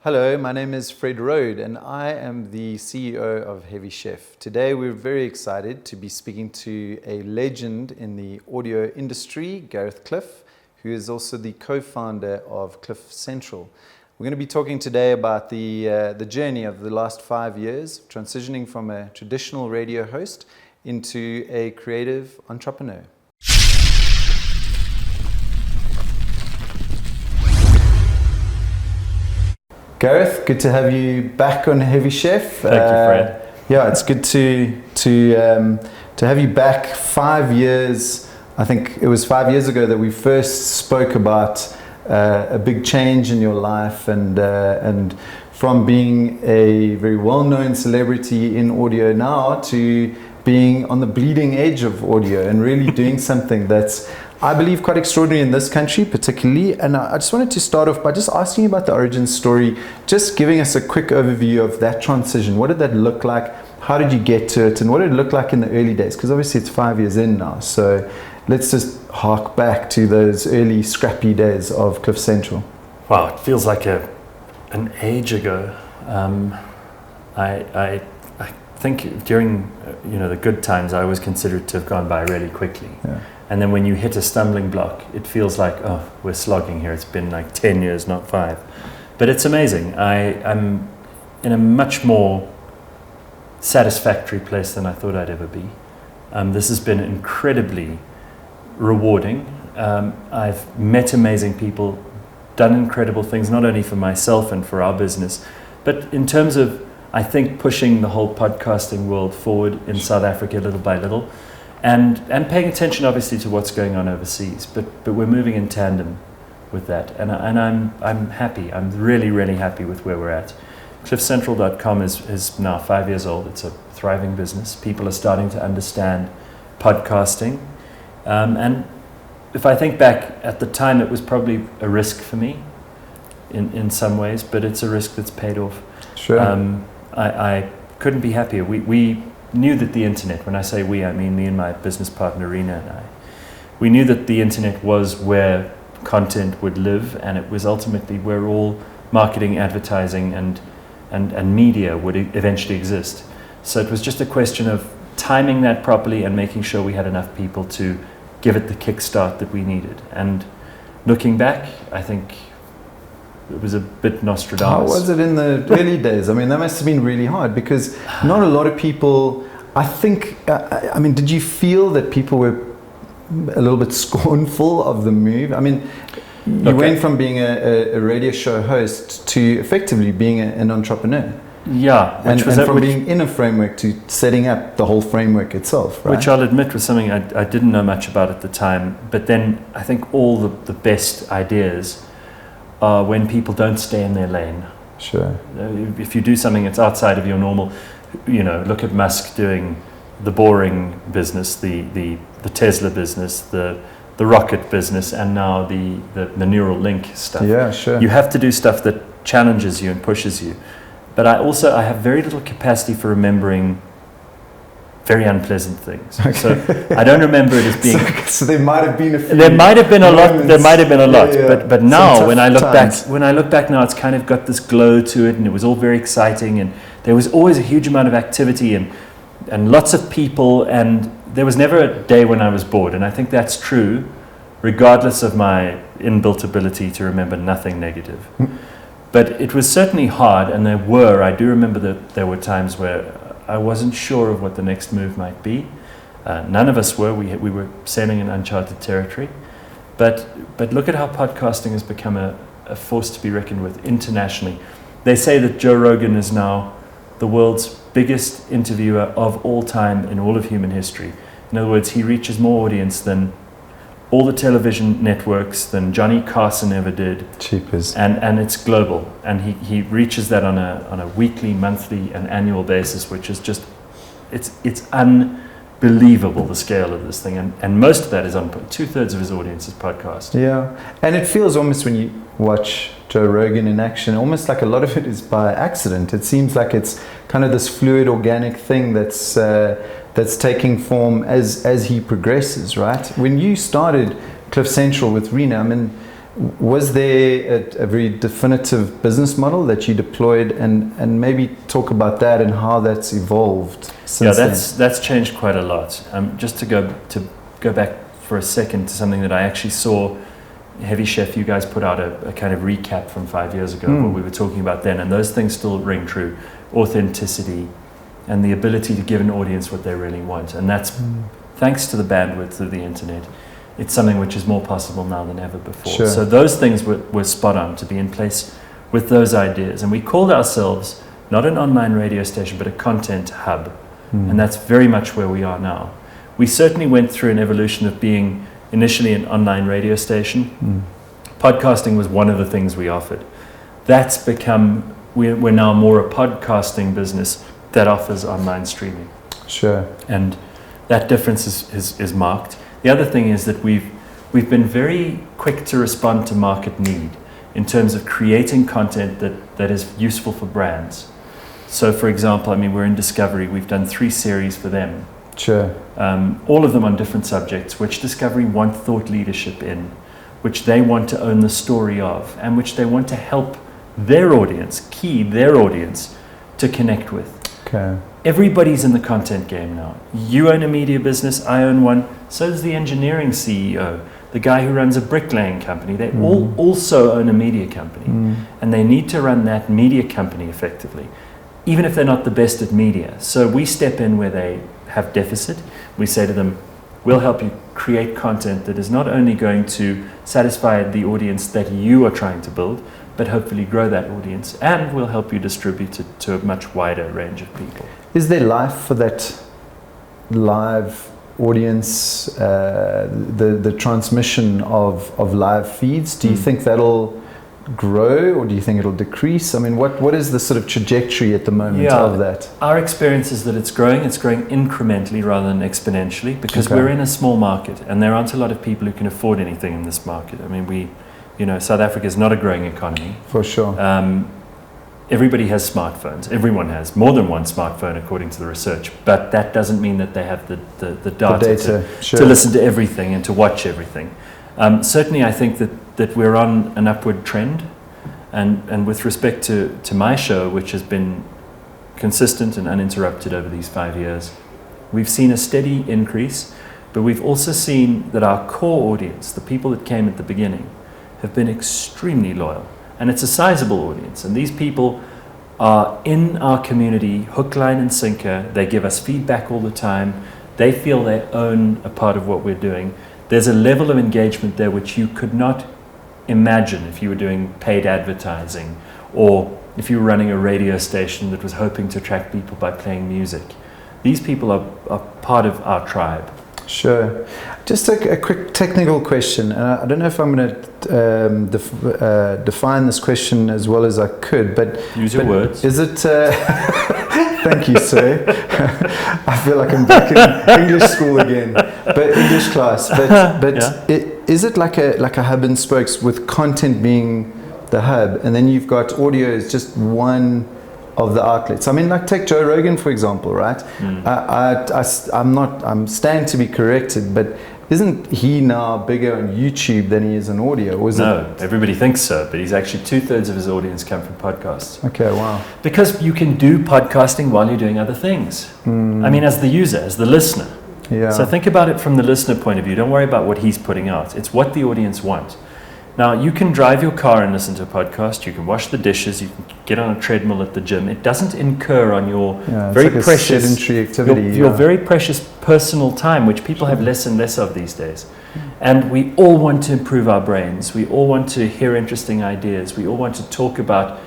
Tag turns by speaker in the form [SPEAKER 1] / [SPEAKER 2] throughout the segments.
[SPEAKER 1] Hello, my name is Fred Roed and I am the CEO of Heavy Chef. Today we're very excited to be speaking to a legend in the audio industry, Gareth Cliff, who is also the co-founder of CliffCentral. We're going to be talking today about the journey of the last 5 years, transitioning from a traditional radio host into a creative entrepreneur. Gareth, good to have you back on Heavy Chef.
[SPEAKER 2] Thank you, Fred.
[SPEAKER 1] Yeah, it's good to have you back. 5 years. I think it was 5 years ago that we first spoke about a big change in your life, and from being a very well-known celebrity in audio now to being on the bleeding edge of audio and really doing something that's, I believe, quite extraordinary in this country particularly. And I just wanted to start off by just asking you about the origin story, just giving us a quick overview of that transition. What did that look like? How did you get to it? And what did it look like in the early days? Because obviously it's 5 years in now. So let's just hark back to those early scrappy days of CliffCentral.
[SPEAKER 2] Wow, it feels like an age ago. I think during the good times, I always consider it to have gone by really quickly.
[SPEAKER 1] Yeah.
[SPEAKER 2] And then when you hit a stumbling block, it feels like, oh, we're slogging here. It's been like 10 years, not 5. But it's amazing. I'm in a much more satisfactory place than I thought I'd ever be. This has been incredibly rewarding. I've met amazing people, done incredible things, not only for myself and for our business, but in terms of, I think, pushing the whole podcasting world forward in South Africa little by little. And paying attention, obviously, to what's going on overseas, but we're moving in tandem with that, and I'm happy. I'm really, really happy with where we're at. CliffCentral.com is now 5 years old. It's a thriving business. People are starting to understand podcasting, and if I think back at the time, it was probably a risk for me, in some ways, but it's a risk that's paid off.
[SPEAKER 1] Sure.
[SPEAKER 2] I couldn't be happier. We knew that the internet, when I say we, I mean me and my business partner Rina and I, we knew that the internet was where content would live, and it was ultimately where all marketing, advertising and media would eventually exist. So it was just a question of timing that properly and making sure we had enough people to give it the kickstart that we needed. And looking back, I think it was a bit Nostradamus.
[SPEAKER 1] How was it in the early days? I mean, that must have been really hard because not a lot of people, I think, did you feel that people were a little bit scornful of the move? I mean, you went from being a radio show host to effectively being an entrepreneur.
[SPEAKER 2] Yeah.
[SPEAKER 1] And from being in a framework to setting up the whole framework itself, right?
[SPEAKER 2] Which I'll admit was something I didn't know much about at the time. But then I think all the best ideas are when people don't stay in their lane.
[SPEAKER 1] Sure.
[SPEAKER 2] If you do something that's outside of your normal, look at Musk doing the boring business, the Tesla business, the rocket business, and now the neural link stuff.
[SPEAKER 1] Yeah, sure.
[SPEAKER 2] You have to do stuff that challenges you and pushes you. But I have very little capacity for remembering very unpleasant things. Okay. So I don't remember it as being.
[SPEAKER 1] So there might have been a few.
[SPEAKER 2] There might have been a lot. There might have been a lot.
[SPEAKER 1] Yeah.
[SPEAKER 2] But now, when I look back now, it's kind of got this glow to it, and it was all very exciting, and there was always a huge amount of activity and lots of people, and there was never a day when I was bored. And I think that's true, regardless of my inbuilt ability to remember nothing negative. But it was certainly hard, and I do remember that there were times where I wasn't sure of what the next move might be. None of us were. We were sailing in uncharted territory. But look at how podcasting has become a force to be reckoned with internationally. They say that Joe Rogan is now the world's biggest interviewer of all time in all of human history. In other words, he reaches more audience than all the television networks, than Johnny Carson ever did.
[SPEAKER 1] Cheapers.
[SPEAKER 2] And it's global. And he reaches that on a weekly, monthly, and annual basis, which is just, it's unbelievable, the scale of this thing. And most of that is on 2/3 of his audience is podcast.
[SPEAKER 1] Yeah. And it feels almost, when you watch Joe Rogan in action, almost like a lot of it is by accident. It seems like it's kind of this fluid, organic thing that's taking form as he progresses, right? When you started CliffCentral with Rina, I mean, Was there a very definitive business model that you deployed, and maybe talk about that and how that's evolved since then?
[SPEAKER 2] That's changed quite a lot. Just to go back for a second to something that I actually saw. Heavy Chef, you guys put out a kind of recap from 5 years ago, what we were talking about then, and those things still ring true. Authenticity and the ability to give an audience what they really want. And that's thanks to the bandwidth of the internet. It's something which is more possible now than ever before.
[SPEAKER 1] Sure.
[SPEAKER 2] So those things were spot on to be in place with those ideas. And we called ourselves not an online radio station, but a content hub. And that's very much where we are now. We certainly went through an evolution of being initially an online radio station. Podcasting was one of the things we offered. That's become, we're now more a podcasting business that offers online streaming.
[SPEAKER 1] Sure.
[SPEAKER 2] And that difference is marked. The other thing is that we've been very quick to respond to market need in terms of creating content that is useful for brands. So for example, I mean, we're in Discovery, we've done 3 series for them.
[SPEAKER 1] Sure.
[SPEAKER 2] All of them on different subjects, which Discovery want thought leadership in, which they want to own the story of, and which they want to help their audience, their audience, to connect with.
[SPEAKER 1] Okay.
[SPEAKER 2] Everybody's in the content game now. You own a media business, I own one, so does the engineering CEO, the guy who runs a bricklaying company. They all also own a media company, and they need to run that media company effectively, even if they're not the best at media. So we step in where they have deficit. We say to them, we'll help you create content that is not only going to satisfy the audience that you are trying to build, but hopefully grow that audience, and we'll help you distribute it to a much wider range of people.
[SPEAKER 1] Is there life for that live audience, the transmission of live feeds? Do you think that'll grow, or do you think it'll decrease? I mean, what is the sort of trajectory at the moment of that?
[SPEAKER 2] Our experience is that it's growing incrementally rather than exponentially, because we're in a small market and there aren't a lot of people who can afford anything in this market. I mean, South Africa is not a growing economy.
[SPEAKER 1] For sure.
[SPEAKER 2] Everybody has smartphones. Everyone has more than one smartphone according to the research, but that doesn't mean that they have the data to listen to everything and to watch everything. Certainly I think that we're on an upward trend, and with respect to my show, which has been consistent and uninterrupted over these 5 years, we've seen a steady increase, but we've also seen that our core audience, the people that came at the beginning, have been extremely loyal. And it's a sizable audience, and these people are in our community, hook, line and sinker. They give us feedback all the time. They feel they own a part of what we're doing. There's a level of engagement there which you could not imagine if you were doing paid advertising, or if you were running a radio station that was hoping to attract people by playing music. These people are part of our tribe.
[SPEAKER 1] Sure. Just a quick technical question. I don't know if I'm going to define this question as well as I could, but
[SPEAKER 2] use your words.
[SPEAKER 1] Is it? Thank you, sir. I feel like I'm back in English school again, but English class. But is it like a hub and spokes, with content being the hub, and then you've got audio as just one of the outlets? I mean, like take Joe Rogan for example, right? I'm staying to be corrected, but isn't he now bigger on YouTube than he is on audio?
[SPEAKER 2] No, everybody thinks so, but he's actually 2/3 of his audience come from podcasts.
[SPEAKER 1] Okay, wow.
[SPEAKER 2] Because you can do podcasting while you're doing other things. I mean, as the user, as the listener.
[SPEAKER 1] Yeah.
[SPEAKER 2] So think about it from the listener point of view. Don't worry about what he's putting out. It's what the audience wants. Now, you can drive your car and listen to a podcast. You can wash the dishes. You can get on a treadmill at the gym. It doesn't incur on your very
[SPEAKER 1] like
[SPEAKER 2] precious
[SPEAKER 1] sedentary activity.
[SPEAKER 2] Your very precious personal time, which people have less and less of these days. And we all want to improve our brains. We all want to hear interesting ideas. We all want to talk about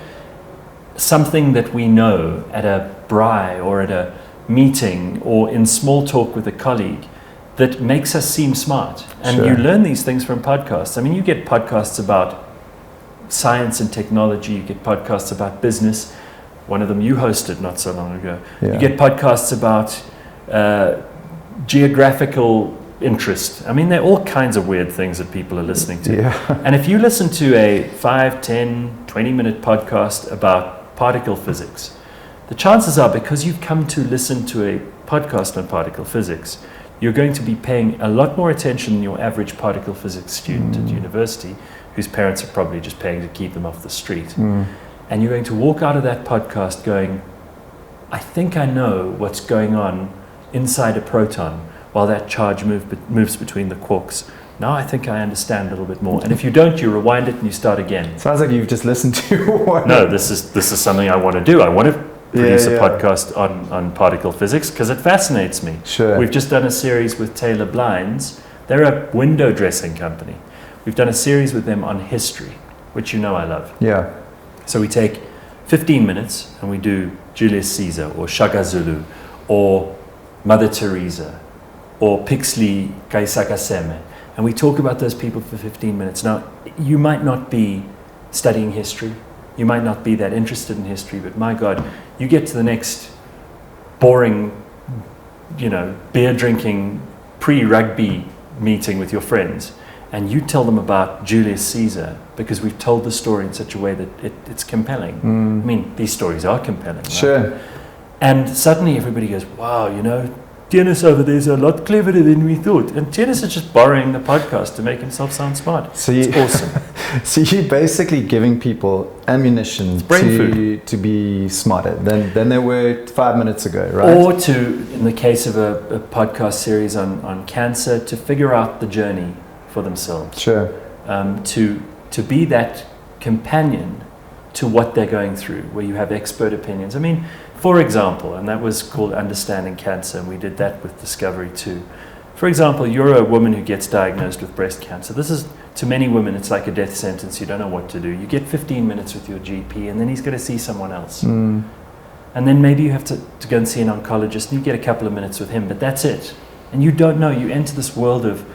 [SPEAKER 2] something that we know at a braai or at a meeting or in small talk with a colleague that makes us seem smart. And you learn these things from podcasts. I mean, you get podcasts about science and technology, you get podcasts about business. One of them you hosted not so long ago. You get podcasts about geographical interest. I mean, there are all kinds of weird things that people are listening to. And if you listen to a 5, 10, 20-minute podcast about particle physics, the chances are, because you've come to listen to a podcast on particle physics, you're going to be paying a lot more attention than your average particle physics student at university whose parents are probably just paying to keep them off the street. And you're going to walk out of that podcast going, I think I know what's going on inside a proton while that charge moves between the quarks. Now I think I understand a little bit more. And if you don't, you rewind it and you start again.
[SPEAKER 1] Sounds like you've just listened to one.
[SPEAKER 2] No, this is something I want to do. I want to produce a podcast on particle physics because it fascinates me.
[SPEAKER 1] Sure.
[SPEAKER 2] We've just done a series with Taylor Blinds. They're a window dressing company. We've done a series with them on history, which you know I love.
[SPEAKER 1] Yeah.
[SPEAKER 2] So we take 15 minutes and we do Julius Caesar or Shaka Zulu or Mother Teresa or Pixley Kaisakaseme, and we talk about those people for 15 minutes. Now, you might not be studying history, you might not be that interested in history, but my God, you get to the next boring, beer drinking pre-rugby meeting with your friends, and you tell them about Julius Caesar because we've told the story in such a way that it's compelling. I mean, these stories are compelling.
[SPEAKER 1] Sure.
[SPEAKER 2] Right? And suddenly everybody goes, wow, Dennis over there is a lot cleverer than we thought. And Dennis is just borrowing the podcast to make himself sound smart. It's awesome.
[SPEAKER 1] So you're basically giving people ammunition to be smarter than they were 5 minutes ago, right?
[SPEAKER 2] Or to, in the case of a podcast series on cancer, to figure out the journey for themselves.
[SPEAKER 1] Sure.
[SPEAKER 2] To be that companion to what they're going through, where you have expert opinions. I mean, for example, and that was called Understanding Cancer, and we did that with Discovery too. For example, you're a woman who gets diagnosed with breast cancer. This is, to many women, it's like a death sentence. You don't know what to do. You get 15 minutes with your GP, and then he's going to see someone else. And then maybe you have to go and see an oncologist, and you get a couple of minutes with him, but that's it. And you don't know. You enter this world of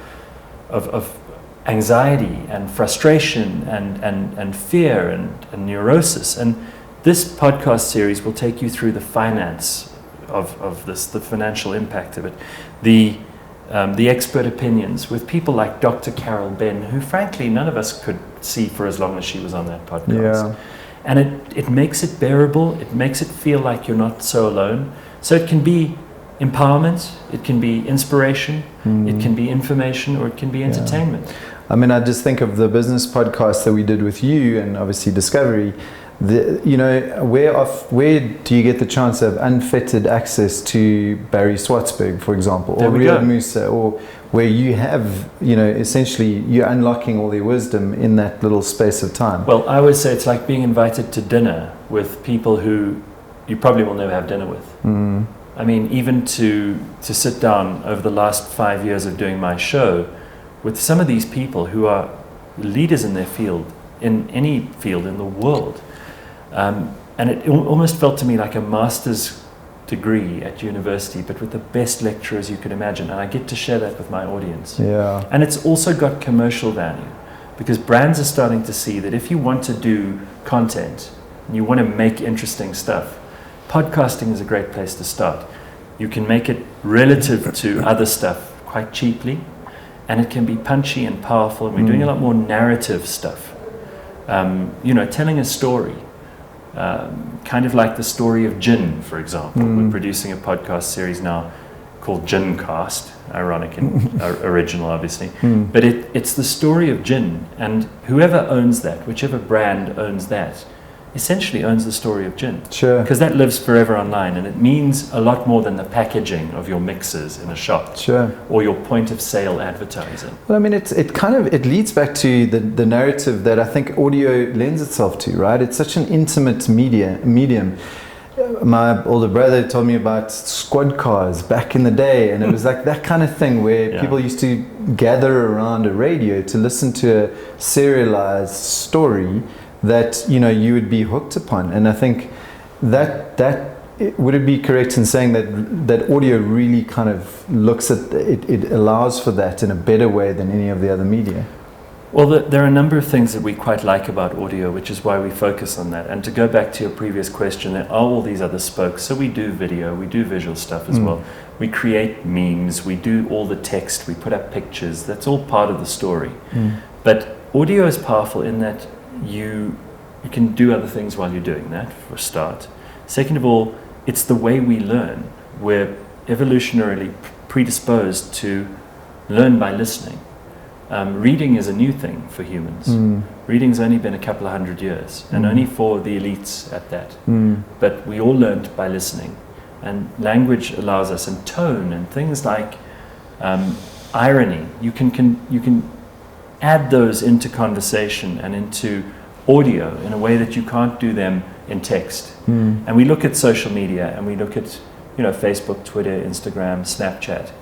[SPEAKER 2] anxiety and frustration and fear and neurosis. And this podcast series will take you through the finance of this, the financial impact of it, the expert opinions with people like Dr. Carol Ben, who frankly none of us could see for as long as she was on that podcast. And it makes it bearable, it makes it feel like you're not so alone. So it can be empowerment, it can be inspiration, it can be information, or it can be entertainment.
[SPEAKER 1] I mean, I just think of the business podcast that we did with you and obviously Discovery. Where do you get the chance of unfettered access to Barry Swartzberg, for example, or Rina Musa, or where you have, essentially you're unlocking all their wisdom in that little space of time?
[SPEAKER 2] Well, I always say it's like being invited to dinner with people who you probably will never have dinner with. I mean, even to sit down over the last 5 years of doing my show with some of these people who are leaders in their field, in any field in the world. And it almost felt to me like a master's degree at university, but with the best lecturers you could imagine. And I get to share that with my audience.
[SPEAKER 1] Yeah.
[SPEAKER 2] And it's also got commercial value because brands are starting to see that if you want to do content and you want to make interesting stuff, podcasting is a great place to start. You can make it relative to other stuff quite cheaply, and it can be punchy and powerful. And we're doing a lot more narrative stuff. Telling a story. Kind of like the story of gin, for example. We're producing a podcast series now called Gin Cast, ironic and original, obviously. But it's the story of gin, and whoever owns that, whichever brand owns that, essentially owns the story of gin.
[SPEAKER 1] Sure.
[SPEAKER 2] Because that lives forever online, and it means a lot more than the packaging of your mixers in a shop.
[SPEAKER 1] Sure.
[SPEAKER 2] Or your point of sale advertising.
[SPEAKER 1] Well, I mean, it leads back to the narrative that I think audio lends itself to, right? It's such an intimate medium. My older brother told me about squad cars back in the day, and it was like that kind of thing where people used to gather around a radio to listen to a serialized story that you would be hooked upon. And I think that would it be correct in saying that audio really kind of looks at it allows for that in a better way than any of the other media?
[SPEAKER 2] Well, there are a number of things that we quite like about audio, which is why we focus on that. And to go back to your previous question, there are all these other spokes. So we do video, we do visual stuff as well. We create memes, we do all the text, we put up pictures. That's all part of the story. But audio is powerful in that you can do other things while you're doing that, for a start. Second of all, it's the way we learn. We're evolutionarily predisposed to learn by listening. Reading is a new thing for humans. Reading's only been a couple of 100 years, and only for the elites at that. But we all learned by listening. And language allows us, and tone, and things like irony. You can add those into conversation and into audio in a way that you can't do them in text. And we look at social media, and we look at Facebook, Twitter, Instagram, Snapchat.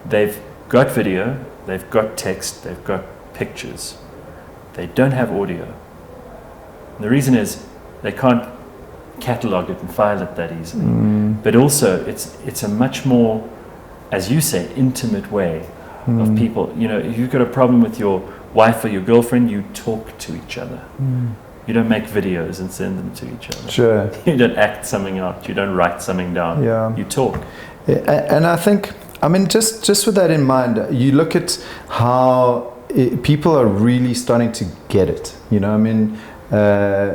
[SPEAKER 2] They've got video, they've got text, they've got pictures. They don't have audio. And the reason is they can't catalog it and file it that easily. But also it's a much more, as you say, intimate way of people. If you've got a problem with your wife or your girlfriend, you talk to each other. You don't make videos and send them to each other.
[SPEAKER 1] Sure.
[SPEAKER 2] You don't act something out. You don't write something down.
[SPEAKER 1] Yeah.
[SPEAKER 2] You talk.
[SPEAKER 1] And I think, just with that in mind, you look at how people are really starting to get it.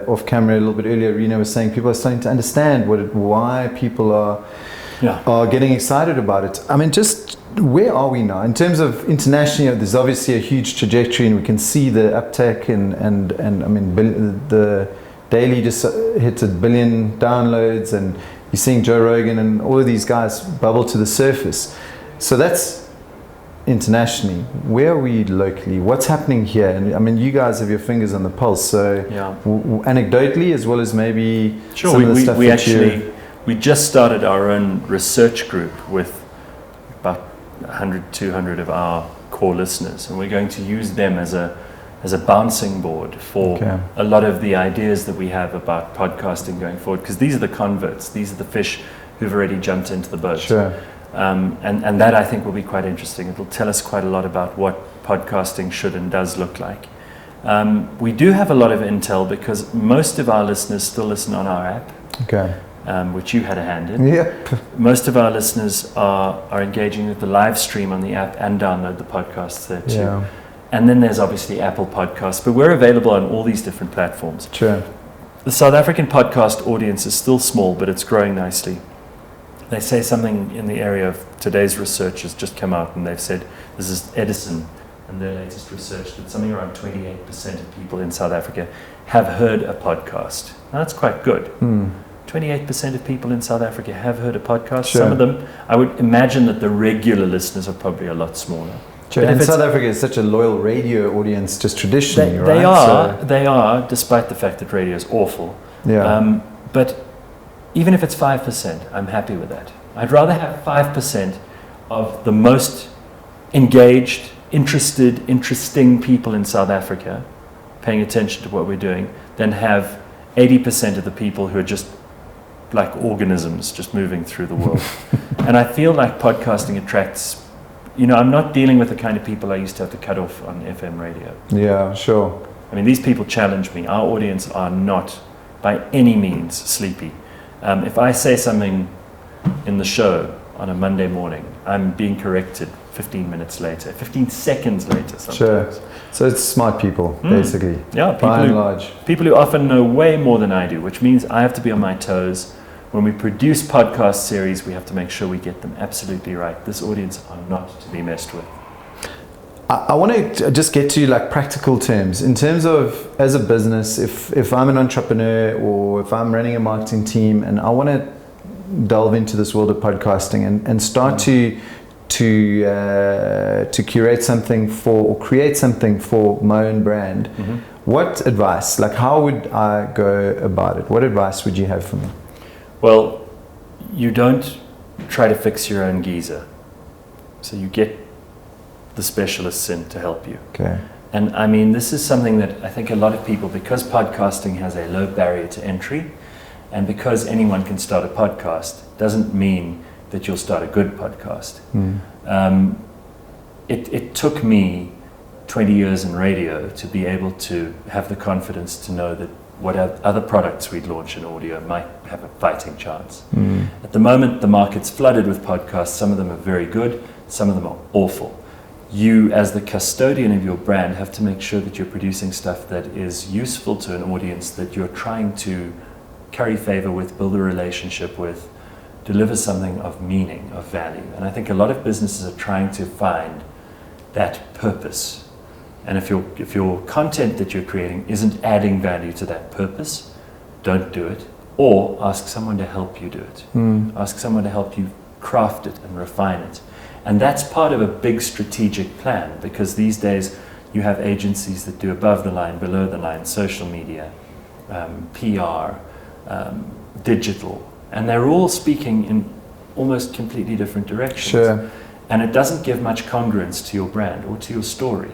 [SPEAKER 1] Off camera a little bit earlier, Rina was saying people are starting to understand why people are getting excited about it. just where are we now in terms of internationally? There's obviously a huge trajectory, and we can see the uptake, and the daily just hits 1 billion downloads, and you're seeing Joe Rogan and all of these guys bubble to the surface. So that's internationally. Where are we locally? What's happening here? And you guys have your fingers on the pulse. So anecdotally, as well as maybe some of the stuff
[SPEAKER 2] we just started our own research group with about 100, 200 of our core listeners, and we're going to use them as a bouncing board for a lot of the ideas that we have about podcasting going forward, because these are the converts, these are the fish who've already jumped into the boat.
[SPEAKER 1] Sure.
[SPEAKER 2] And that, I think, will be quite interesting. It'll tell us quite a lot about what podcasting should and does look like. We do have a lot of intel because most of our listeners still listen on our app, which you had a hand in.
[SPEAKER 1] Yep.
[SPEAKER 2] Most of our listeners are engaging with the live stream on the app and download the podcasts there too.
[SPEAKER 1] Yeah.
[SPEAKER 2] And then there's obviously Apple Podcasts, but we're available on all these different platforms.
[SPEAKER 1] Sure.
[SPEAKER 2] The South African podcast audience is still small, but it's growing nicely. They say something in the area of today's research has just come out, and they've said, this is Edison and their latest research, that something around 28% of people in South Africa have heard a podcast. Now that's quite good. 28% of people in South Africa have heard a podcast. Sure. Some of them, I would imagine that the regular listeners are probably a lot smaller.
[SPEAKER 1] Sure. And South Africa is such a loyal radio audience, just traditionally, right?
[SPEAKER 2] They are, despite the fact that radio is awful.
[SPEAKER 1] Yeah.
[SPEAKER 2] But even if it's 5%, I'm happy with that. I'd rather have 5% of the most engaged, interesting people in South Africa paying attention to what we're doing than have 80% of the people who are just like organisms just moving through the world. And I feel like podcasting attracts, I'm not dealing with the kind of people I used to have to cut off on FM radio.
[SPEAKER 1] Yeah, sure.
[SPEAKER 2] These people challenge me. Our audience are not by any means sleepy. If I say something in the show on a Monday morning, I'm being corrected 15 minutes later, 15 seconds later sometimes.
[SPEAKER 1] Sure. So it's smart people, basically.
[SPEAKER 2] Yeah,
[SPEAKER 1] by and large.
[SPEAKER 2] People who often know way more than I do, which means I have to be on my toes. When we produce podcast series, we have to make sure we get them absolutely right. This audience are not to be messed with.
[SPEAKER 1] I want to just get to practical terms. In terms of, as a business, if I'm an entrepreneur or if I'm running a marketing team and I want to delve into this world of podcasting and start to curate something or create something for my own brand, what advice, how would I go about it? What advice would you have for me?
[SPEAKER 2] Well, you don't try to fix your own geyser. So you get the specialists in to help you.
[SPEAKER 1] Okay.
[SPEAKER 2] And this is something that I think a lot of people, because podcasting has a low barrier to entry, and because anyone can start a podcast, doesn't mean that you'll start a good podcast. It took me 20 years in radio to be able to have the confidence to know that what other products we'd launch in audio might have a fighting chance. At the moment, the market's flooded with podcasts. Some of them are very good, some of them are awful. You, as the custodian of your brand, have to make sure that you're producing stuff that is useful to an audience that you're trying to curry favor with, build a relationship with, deliver something of meaning, of value. And I think a lot of businesses are trying to find that purpose. And if your content that you're creating isn't adding value to that purpose, don't do it. Or ask someone to help you do it. Ask someone to help you craft it and refine it. And that's part of a big strategic plan, because these days you have agencies that do above the line, below the line, social media, PR, digital, and they're all speaking in almost completely different directions.
[SPEAKER 1] Sure.
[SPEAKER 2] And it doesn't give much congruence to your brand or to your story.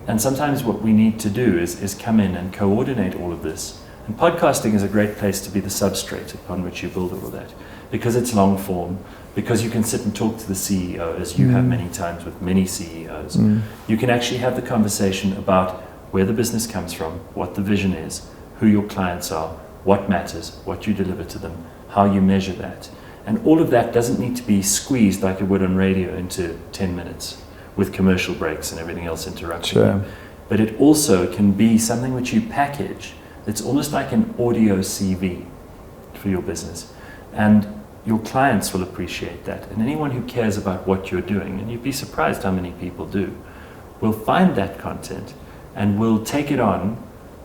[SPEAKER 2] And sometimes what we need to do is come in and coordinate all of this. And podcasting is a great place to be the substrate upon which you build all of that, because it's long form, because you can sit and talk to the CEO, as you have many times with many CEOs. You can actually have the conversation about where the business comes from, what the vision is, who your clients are, what matters, what you deliver to them, how you measure that. And all of that doesn't need to be squeezed like it would on radio into 10 minutes with commercial breaks and everything else interrupting you. But it also can be something which you package. It's almost like an audio CV for your business. And your clients will appreciate that. And anyone who cares about what you're doing, and you'd be surprised how many people do, will find that content and will take it on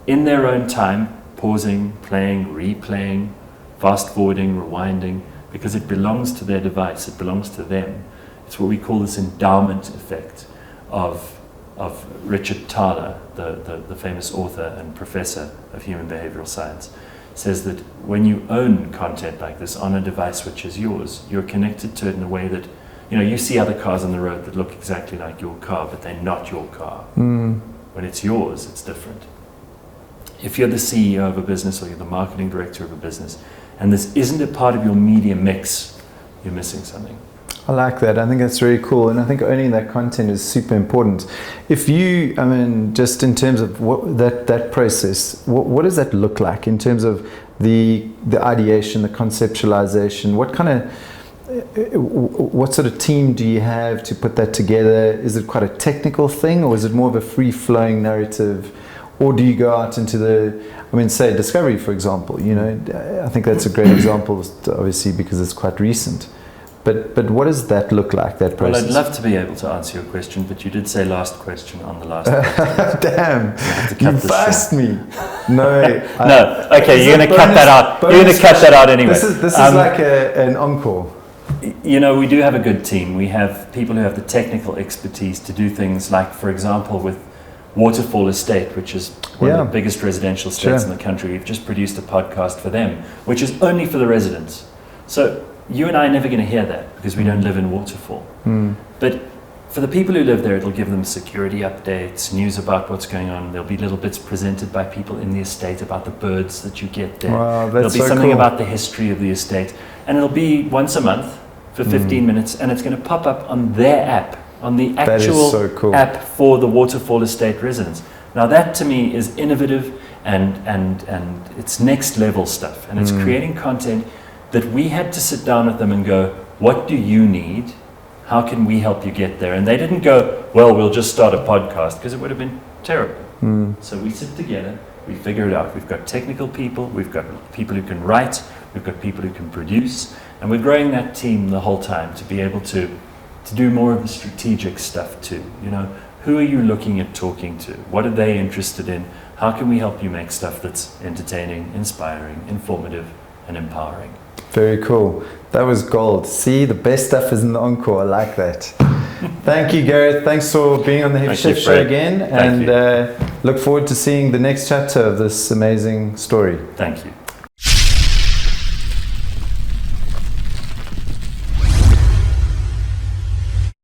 [SPEAKER 2] in their own time, pausing, playing, replaying, fast forwarding, rewinding, because it belongs to their device, it belongs to them. It's what we call this endowment effect of Richard Thaler, the famous author and professor of human behavioral science, says that when you own content like this on a device which is yours, you're connected to it in a way that, you see other cars on the road that look exactly like your car, but they're not your car. When it's yours, it's different. If you're the CEO of a business or you're the marketing director of a business, and this isn't a part of your media mix, you're missing something.
[SPEAKER 1] I like that. I think that's very cool. And I think owning that content is super important. If you, just in terms of that process, what does that look like in terms of the ideation, the conceptualization? What sort of team do you have to put that together? Is it quite a technical thing, or is it more of a free-flowing narrative? Or do you go out into say Discovery, for example, I think that's a great example, obviously, because it's quite recent. But what does that look like, that process?
[SPEAKER 2] Well, I'd love to be able to answer your question, but you did say last question on the last question.
[SPEAKER 1] Damn, you fussed me. No.
[SPEAKER 2] No, okay, you're going to cut that out. You're going to cut that out anyway.
[SPEAKER 1] This is like an encore.
[SPEAKER 2] We do have a good team. We have people who have the technical expertise to do things like, for example, with Waterfall Estate, which is one of the biggest residential estates in the country. We've just produced a podcast for them, which is only for the residents. So you and I are never going to hear that because we don't live in Waterfall. But for the people who live there, it'll give them security updates, news about what's going on. There'll be little bits presented by people in the estate about the birds that you get there.
[SPEAKER 1] Wow,
[SPEAKER 2] there'll be
[SPEAKER 1] so
[SPEAKER 2] something
[SPEAKER 1] cool.
[SPEAKER 2] about the history of the estate. And it'll be once a month for 15 minutes, and it's going to pop up on their app, on the actual app for the Waterfall Estate residents. Now that to me is innovative and it's next level stuff, and it's creating content that we had to sit down with them and go, what do you need? How can we help you get there? And they didn't go, well, we'll just start a podcast, because it would have been terrible. So we sit together, we figure it out. We've got technical people, we've got people who can write, we've got people who can produce, and we're growing that team the whole time to be able to do more of the strategic stuff too. Who are you looking at talking to? What are they interested in? How can we help you make stuff that's entertaining, inspiring, informative, and empowering?
[SPEAKER 1] Very cool. That was gold. See, the best stuff is in the encore. I like that. Thank you, Gareth. Thanks for being on the Heavy Shift Show again. And look forward to seeing the next chapter of this amazing story.
[SPEAKER 2] Thank you.